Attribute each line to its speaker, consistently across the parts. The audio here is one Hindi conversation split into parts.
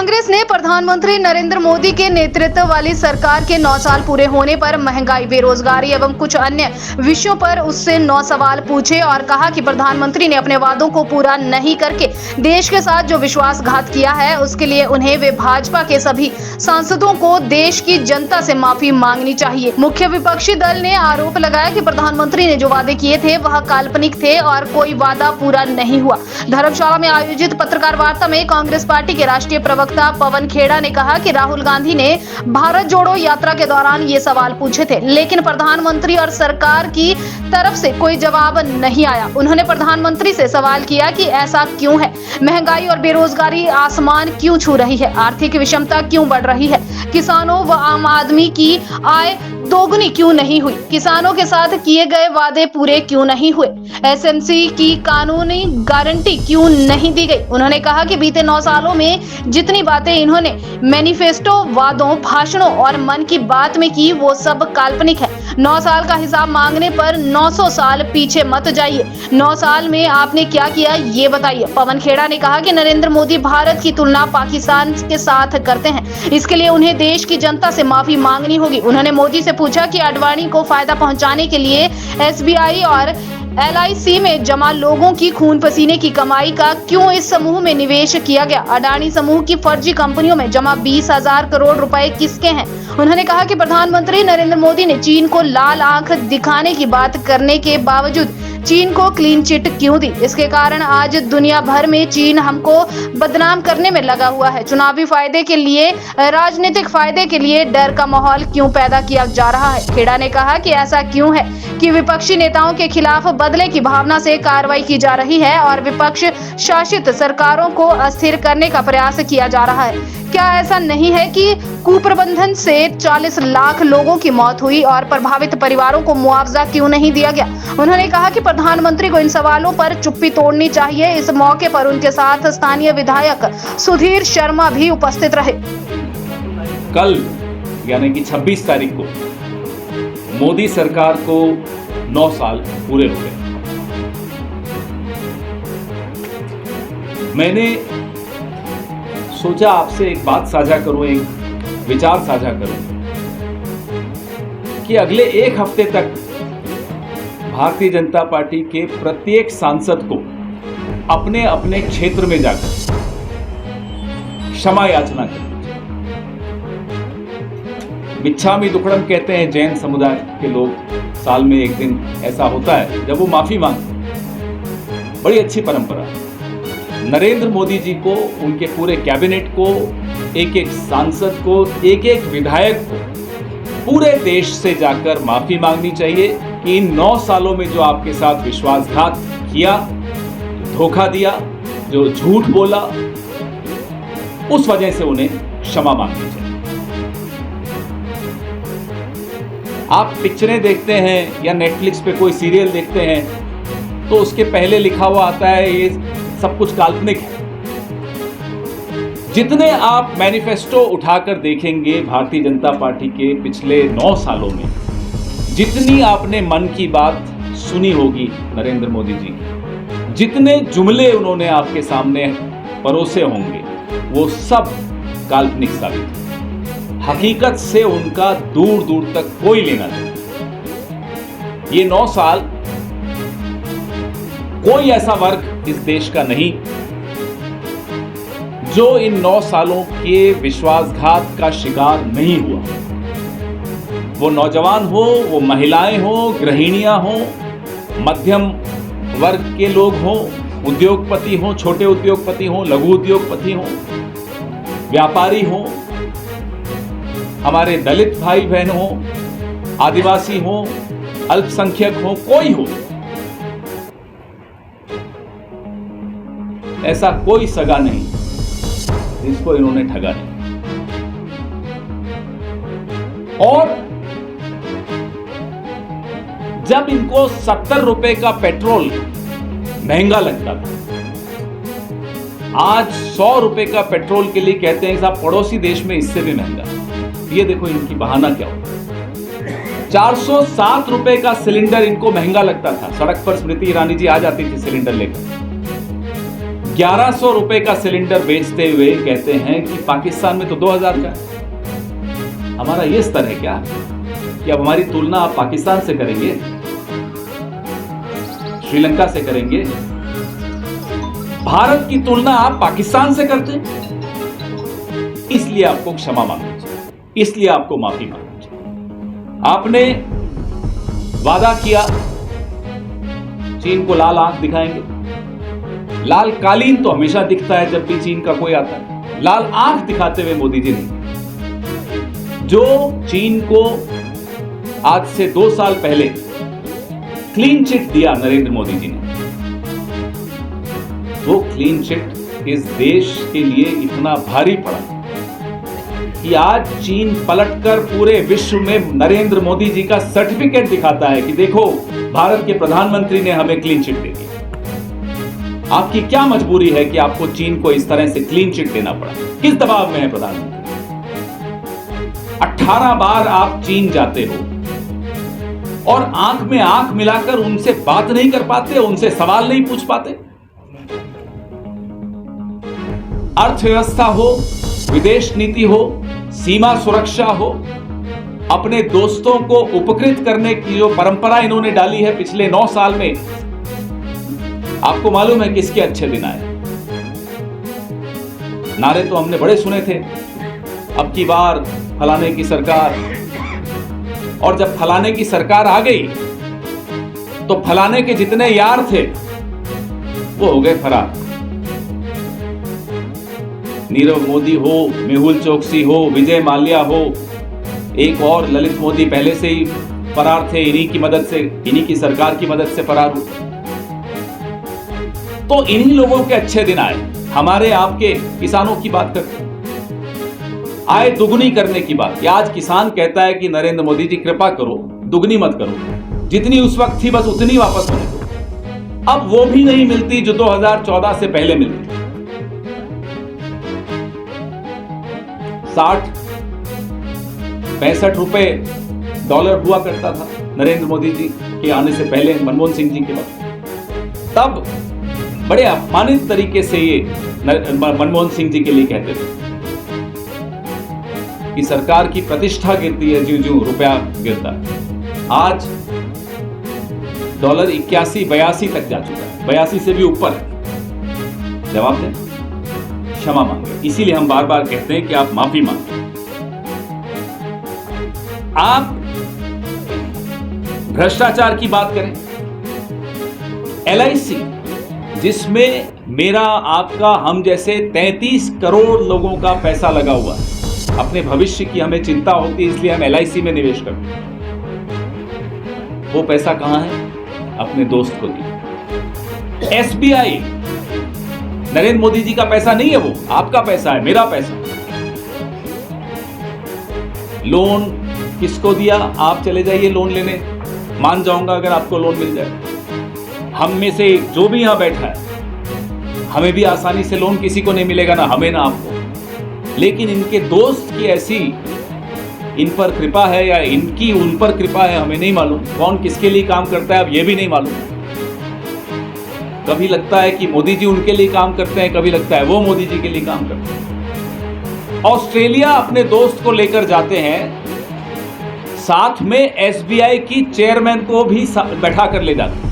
Speaker 1: कांग्रेस ने प्रधानमंत्री नरेंद्र मोदी के नेतृत्व वाली सरकार के 9 साल पूरे होने पर महंगाई, बेरोजगारी एवं कुछ अन्य विषयों पर उससे 9 सवाल पूछे और कहा कि प्रधानमंत्री ने अपने वादों को पूरा नहीं करके देश के साथ जो विश्वासघात किया है उसके लिए उन्हें वे भाजपा के सभी सांसदों को देश की जनता से माफी मांगनी चाहिए। मुख्य विपक्षी दल ने आरोप लगाया कि प्रधानमंत्री ने जो वादे किए थे वह काल्पनिक थे और कोई वादा पूरा नहीं हुआ। धर्मशाला में आयोजित पत्रकार वार्ता में कांग्रेस पार्टी के राष्ट्रीय प्रवक्ता पवन खेड़ा ने कहा कि राहुल गांधी ने भारत जोड़ो यात्रा के दौरान ये सवाल पूछे थे, लेकिन प्रधानमंत्री और सरकार की तरफ से कोई जवाब नहीं आया। उन्होंने प्रधानमंत्री से सवाल किया कि ऐसा क्यों है, महंगाई और बेरोजगारी आसमान क्यों छू रही है, आर्थिक विषमता क्यों बढ़ रही है, किसानों व आम आदमी की आय दोगुनी क्यों नहीं हुई, किसानों के साथ किए गए वादे पूरे क्यों नहीं हुए, एसएमसी की कानूनी गारंटी क्यों नहीं दी गई। उन्होंने कहा कि बीते 9 सालों में जितनी बातें इन्होंने मैनिफेस्टो, वादों, भाषणों और मन की बात में की वो सब काल्पनिक है। 9 साल का हिसाब मांगने पर 900 साल पीछे मत जाइए। 9 साल में आपने क्या किया ये बताइए। पवन खेड़ा ने कहा कि नरेंद्र मोदी भारत की तुलना पाकिस्तान के साथ करते हैं, इसके लिए उन्हें देश की जनता से माफी मांगनी होगी। उन्होंने मोदी से पूछा कि अडवाणी को फायदा पहुंचाने के लिए एसबीआई और एलआईसी में जमा लोगों की खून पसीने की कमाई का क्यों इस समूह में निवेश किया गया। अडानी समूह की फर्जी कंपनियों में जमा 20,000 करोड़ रुपए किसके हैं। उन्होंने कहा कि प्रधानमंत्री नरेंद्र मोदी ने चीन को लाल आंख दिखाने की बात करने के बावजूद चीन को क्लीन चिट क्यों दी। इसके कारण आज दुनिया भर में चीन हमको बदनाम करने में लगा हुआ है। चुनावी फायदे के लिए, राजनीतिक फायदे के लिए डर का माहौल क्यों पैदा किया जा रहा है। खेड़ा ने कहा कि ऐसा क्यों है कि विपक्षी नेताओं के खिलाफ बदले की भावना से कार्रवाई की जा रही है और विपक्ष शासित सरकारों को अस्थिर करने का प्रयास किया जा रहा है। क्या ऐसा नहीं है कि कुप्रबंधन से 40 लाख लोगों की मौत हुई और प्रभावित परिवारों को मुआवजा क्यों नहीं दिया गया। उन्होंने कहा कि प्रधानमंत्री को इन सवालों पर चुप्पी तोड़नी चाहिए। इस मौके पर उनके साथ स्थानीय विधायक सुधीर शर्मा भी उपस्थित रहे।
Speaker 2: कल यानी कि 26 तारीख को मोदी सरकार को 9 साल पूरे हो गए। मैंने सोचा आपसे एक बात साझा करूं, एक विचार साझा करूं कि अगले एक हफ्ते तक भारतीय जनता पार्टी के प्रत्येक सांसद को अपने अपने क्षेत्र में जाकर क्षमा याचना करनी चाहिए। मिच्छामी दुक्कड़म कहते हैं जैन समुदाय के लोग, साल में एक दिन ऐसा होता है जब वो माफी मांगते हैं। बड़ी अच्छी परंपरा है। नरेंद्र मोदी जी को, उनके पूरे कैबिनेट को, एक एक सांसद को, एक एक विधायक को पूरे देश से जाकर माफी मांगनी चाहिए कि इन 9 सालों में जो आपके साथ विश्वासघात किया, धोखा दिया, जो झूठ बोला, उस वजह से उन्हें क्षमा मांगनी चाहिए। आप पिक्चरें देखते हैं या नेटफ्लिक्स पे कोई सीरियल देखते हैं तो उसके पहले लिखा हुआ आता है ये सब कुछ काल्पनिक है। जितने आप मैनिफेस्टो उठाकर देखेंगे भारतीय जनता पार्टी के पिछले 9 सालों में, जितनी आपने मन की बात सुनी होगी नरेंद्र मोदी जी की, जितने जुमले उन्होंने आपके सामने परोसे होंगे, वो सब काल्पनिक साबित है। हकीकत से उनका दूर दूर तक कोई लेना नहीं। ये 9 साल कोई ऐसा वर्ग इस देश का नहीं जो इन 9 सालों के विश्वासघात का शिकार नहीं हुआ। वो नौजवान हो, वो महिलाएं हो, गृहिणियां हो, मध्यम वर्ग के लोग हो, उद्योगपति हो, छोटे उद्योगपति हो, लघु उद्योगपति हो, व्यापारी हो, हमारे दलित भाई बहन हो, आदिवासी हो, अल्पसंख्यक हो, कोई हो, ऐसा कोई सगा नहीं जिसको इन्होंने ठगा नहीं। और जब इनको 70 रुपए का पेट्रोल महंगा लगता था, आज 100 रुपए का पेट्रोल के लिए कहते हैं साहब पड़ोसी देश में इससे भी महंगा। ये देखो इनकी बहाना क्या होता। 407 रुपए का सिलेंडर इनको महंगा लगता था। सड़क पर स्मृति ईरानी जी आ जाती थी सिलेंडर लेकर। 1100 रुपए का सिलेंडर बेचते हुए कहते हैं कि पाकिस्तान में तो 2000 का है। हमारा यह स्तर है क्या कि अब हमारी तुलना आप पाकिस्तान से करेंगे, श्रीलंका से करेंगे? भारत की तुलना आप पाकिस्तान से करते हैं? इसलिए आपको क्षमा मांगनी चाहिए, इसलिए आपको माफी मांगनी चाहिए। आपने वादा किया चीन को लाल आंख दिखाएंगे। लाल कालीन तो हमेशा दिखता है जब भी चीन का कोई आता है, लाल आंख दिखाते हुए मोदी जी नहीं। जो चीन को आज से 2 साल पहले क्लीन चिट दिया नरेंद्र मोदी जी ने, वो क्लीन चिट इस देश के लिए इतना भारी पड़ा कि आज चीन पलटकर पूरे विश्व में नरेंद्र मोदी जी का सर्टिफिकेट दिखाता है कि देखो भारत के प्रधानमंत्री ने हमें क्लीन चिट दे दी। आपकी क्या मजबूरी है कि आपको चीन को इस तरह से क्लीन चिट देना पड़ा? किस दबाव में है प्रधानमंत्री? 18 बार आप चीन जाते हो और आंख में आंख मिलाकर उनसे बात नहीं कर पाते, उनसे सवाल नहीं पूछ पाते। अर्थव्यवस्था हो, विदेश नीति हो, सीमा सुरक्षा हो, अपने दोस्तों को उपकृत करने की जो परंपरा इन्होंने डाली है पिछले 9 साल में, आपको मालूम है किसके अच्छे दिन आए? नारे तो हमने बड़े सुने थे, अब की बार फलाने की सरकार, और जब फलाने की सरकार आ गई तो फलाने के जितने यार थे वो हो गए फरार। नीरव मोदी हो, मेहुल चोकसी हो, विजय माल्या हो, एक और ललित मोदी पहले से ही फरार थे, इन्हीं की मदद से, इन्हीं की सरकार की मदद से फरार हुए। तो इन्हीं लोगों के अच्छे दिन आए। हमारे आपके किसानों की बात करते हैं, आय दुगनी करने की बात। या आज किसान कहता है कि नरेंद्र मोदी जी कृपा करो, दुगनी मत करो, जितनी उस वक्त थी बस उतनी वापस होने दो। अब वो भी नहीं मिलती जो 2014 से पहले मिलती। 60-65 रुपए डॉलर हुआ करता था नरेंद्र मोदी जी के आने से पहले, मनमोहन सिंह जी के वक्त। तब बड़े अपमानित तरीके से ये मनमोहन सिंह जी के लिए कहते थे कि सरकार की प्रतिष्ठा गिरती है ज्यों ज्यों रुपया गिरता है। आज डॉलर 81-82 तक जा चुका है, 82 से भी ऊपर है। जवाब दें, क्षमा मांगे। इसीलिए हम बार बार कहते हैं कि आप माफी मांगे। आप भ्रष्टाचार की बात करें, LIC जिसमें मेरा, आपका, हम जैसे 33 करोड़ लोगों का पैसा लगा हुआ है। अपने भविष्य की हमें चिंता होती है, इसलिए हम LIC में निवेश करते हैं। वो पैसा कहां है? अपने दोस्त को दिया। SBI नरेंद्र मोदी जी का पैसा नहीं है, वो आपका पैसा है, मेरा पैसा। लोन किसको दिया? आप चले जाइए लोन लेने, मान जाऊंगा अगर आपको लोन मिल जाए। हम में से जो भी यहां बैठा है, हमें भी आसानी से लोन किसी को नहीं मिलेगा, ना हमें ना आपको। लेकिन इनके दोस्त की ऐसी इन पर कृपा है या इनकी उन पर कृपा है, हमें नहीं मालूम। कौन किसके लिए काम करता है अब ये भी नहीं मालूम। कभी लगता है कि मोदी जी उनके लिए काम करते हैं, कभी लगता है वो मोदी जी के लिए काम करते हैं। ऑस्ट्रेलिया अपने दोस्त को लेकर जाते हैं, साथ में SBI की चेयरमैन को भी बैठा कर ले जाते हैं।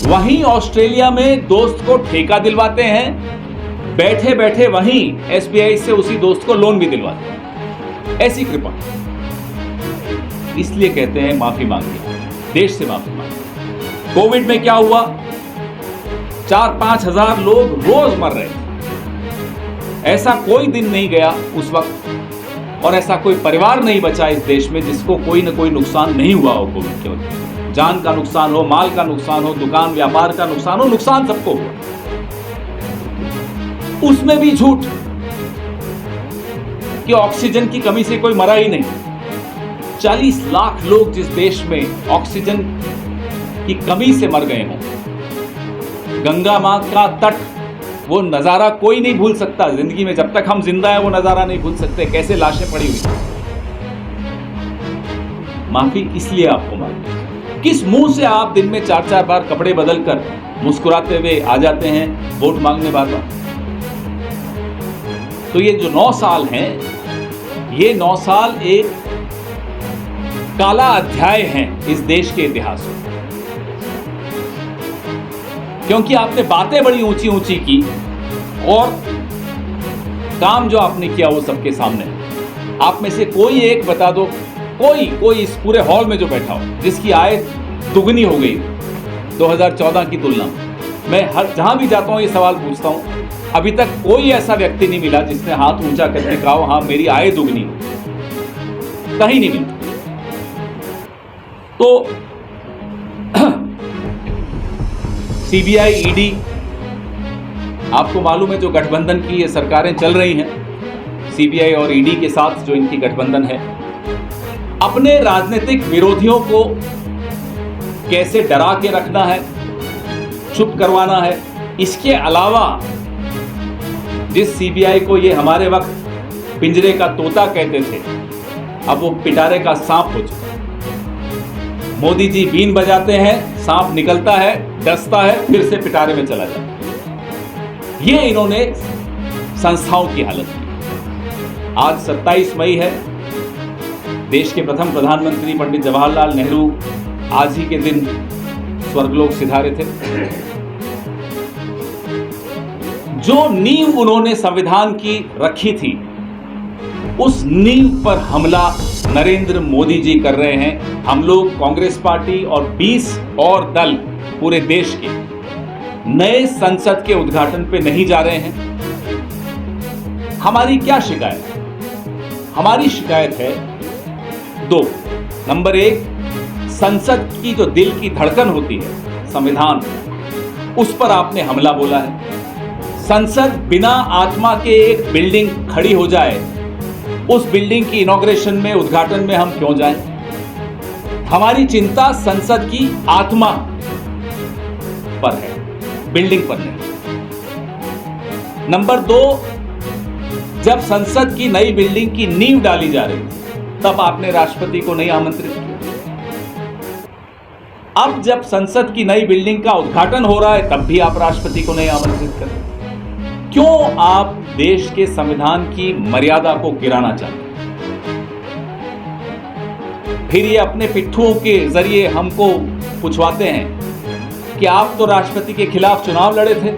Speaker 2: वहीं ऑस्ट्रेलिया में दोस्त को ठेका दिलवाते हैं, बैठे बैठे वहीं SBI से उसी दोस्त को लोन भी दिलवाते हैं। ऐसी कृपा। इसलिए कहते हैं माफी मांगिए, देश से माफी मांगिए। कोविड में क्या हुआ? 4-5 हजार लोग रोज मर रहे थे। ऐसा कोई दिन नहीं गया उस वक्त, और ऐसा कोई परिवार नहीं बचा इस देश में जिसको कोई ना कोई नुकसान नहीं हुआ हो कोविड के वक्त। जान का नुकसान हो, माल का नुकसान हो, दुकान व्यापार का नुकसान हो, नुकसान सबको हुआ। उसमें भी झूठ कि ऑक्सीजन की कमी से कोई मरा ही नहीं। 40 लाख लोग जिस देश में ऑक्सीजन की कमी से मर गए हों। गंगा मां का तट, वो नजारा कोई नहीं भूल सकता जिंदगी में। जब तक हम जिंदा है वो नजारा नहीं भूल सकते, कैसे लाशें पड़ी हुई। माफी इसलिए आपको मांगी। किस मुंह से आप दिन में 4-4 बार कपड़े बदलकर मुस्कुराते हुए आ जाते हैं वोट मांगने बार बार। तो ये जो 9 साल हैं, ये 9 साल एक काला अध्याय हैं इस देश के इतिहास में, क्योंकि आपने बातें बड़ी ऊंची ऊंची की और काम जो आपने किया वो सबके सामने है। आप में से कोई एक बता दो, कोई इस पूरे हॉल में जो बैठा हो जिसकी आय दुगनी हो गई 2014 की तुलना में। मैं जहां भी जाता हूं ये सवाल पूछता हूं, अभी तक कोई ऐसा व्यक्ति नहीं मिला जिसने हाथ ऊंचा करके कहा हाँ मेरी आय दुगनी हो, कहीं नहीं मिलता। तो सीबीआई, ईडी, आपको मालूम है जो गठबंधन की ये सरकारें चल रही हैं, सीबीआई और ईडी के साथ जो इनकी गठबंधन है, अपने राजनीतिक विरोधियों को कैसे डरा के रखना है, चुप करवाना है। इसके अलावा जिस सीबीआई को ये हमारे वक्त पिंजरे का तोता कहते थे, अब वो पिटारे का सांप हो चुका। मोदी जी बीन बजाते हैं, सांप निकलता है, डसता है, फिर से पिटारे में चला जाता है। ये इन्होंने संस्थाओं की हालत की। आज 27 मई है, देश के प्रथम प्रधानमंत्री पंडित जवाहरलाल नेहरू आज ही के दिन स्वर्गलोक सिधारे थे। जो नींव उन्होंने संविधान की रखी थी, उस नींव पर हमला नरेंद्र मोदी जी कर रहे हैं। हम लोग कांग्रेस पार्टी और 20 और दल पूरे देश के नए संसद के उद्घाटन पे नहीं जा रहे हैं। हमारी क्या शिकायत है? हमारी शिकायत है 2। नंबर 1, संसद की जो दिल की धड़कन होती है, संविधान, उस पर आपने हमला बोला है। संसद बिना आत्मा के एक बिल्डिंग खड़ी हो जाए, उस बिल्डिंग की इनॉग्रेशन में, उद्घाटन में हम क्यों जाएं? हमारी चिंता संसद की आत्मा पर है, बिल्डिंग पर नहीं। नंबर 2, जब संसद की नई बिल्डिंग की नींव डाली जा रही तब आपने राष्ट्रपति को नहीं आमंत्रित किया। अब जब संसद की नई बिल्डिंग का उद्घाटन हो रहा है तब भी आप राष्ट्रपति को नहीं आमंत्रित कर रहे। क्यों आप देश के संविधान की मर्यादा को गिराना चाहते हैं? फिर ये अपने पिट्ठुओं के जरिए हमको पूछवाते हैं कि आप तो राष्ट्रपति के खिलाफ चुनाव लड़े थे,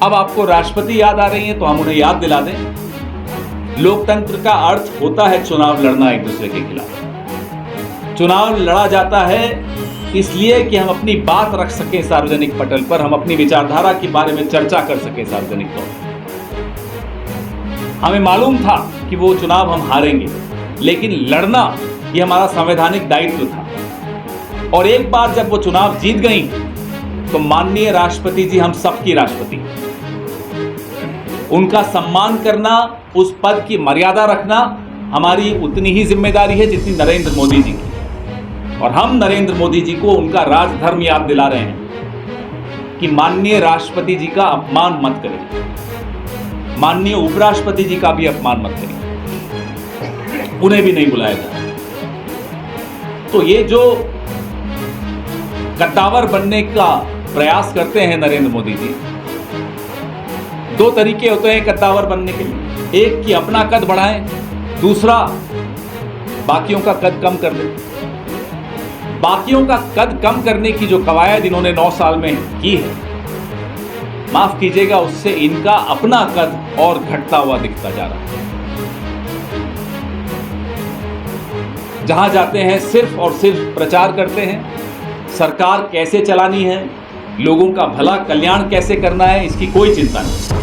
Speaker 2: अब आपको राष्ट्रपति याद आ रही है, तो हम उन्हें याद दिला दें। लोकतंत्र का अर्थ होता है चुनाव लड़ना एक दूसरे के खिलाफ। चुनाव लड़ा जाता है इसलिए कि हम अपनी बात रख सकें सार्वजनिक पटल पर, हम अपनी विचारधारा के बारे में चर्चा कर सकें सार्वजनिक तौर पर। हमें मालूम था कि वो चुनाव हम हारेंगे, लेकिन लड़ना ये हमारा संवैधानिक दायित्व था। और एक बार जब वो चुनाव जीत गई तो माननीय राष्ट्रपति जी हम सबकी राष्ट्रपति, उनका सम्मान करना, उस पद की मर्यादा रखना हमारी उतनी ही जिम्मेदारी है जितनी नरेंद्र मोदी जी की। और हम नरेंद्र मोदी जी को उनका राजधर्म याद दिला रहे हैं कि माननीय राष्ट्रपति जी का अपमान मत करें, माननीय उपराष्ट्रपति जी का भी अपमान मत करें, उन्हें भी नहीं बुलाया जाए। तो ये जो कद्दावर बनने का प्रयास करते हैं नरेंद्र मोदी जी, 2 तरीके होते हैं कद्दावर बनने के लिए। एक कि अपना कद बढ़ाएं, दूसरा बाकियों का कद कम कर दें। बाकियों का कद कम करने की जो कवायद इन्होंने 9 साल में की है, माफ कीजिएगा, उससे इनका अपना कद और घटता हुआ दिखता जा रहा है। जहां जाते हैं सिर्फ और सिर्फ प्रचार करते हैं, सरकार कैसे चलानी है, लोगों का भला कल्याण कैसे करना है, इसकी कोई चिंता नहीं।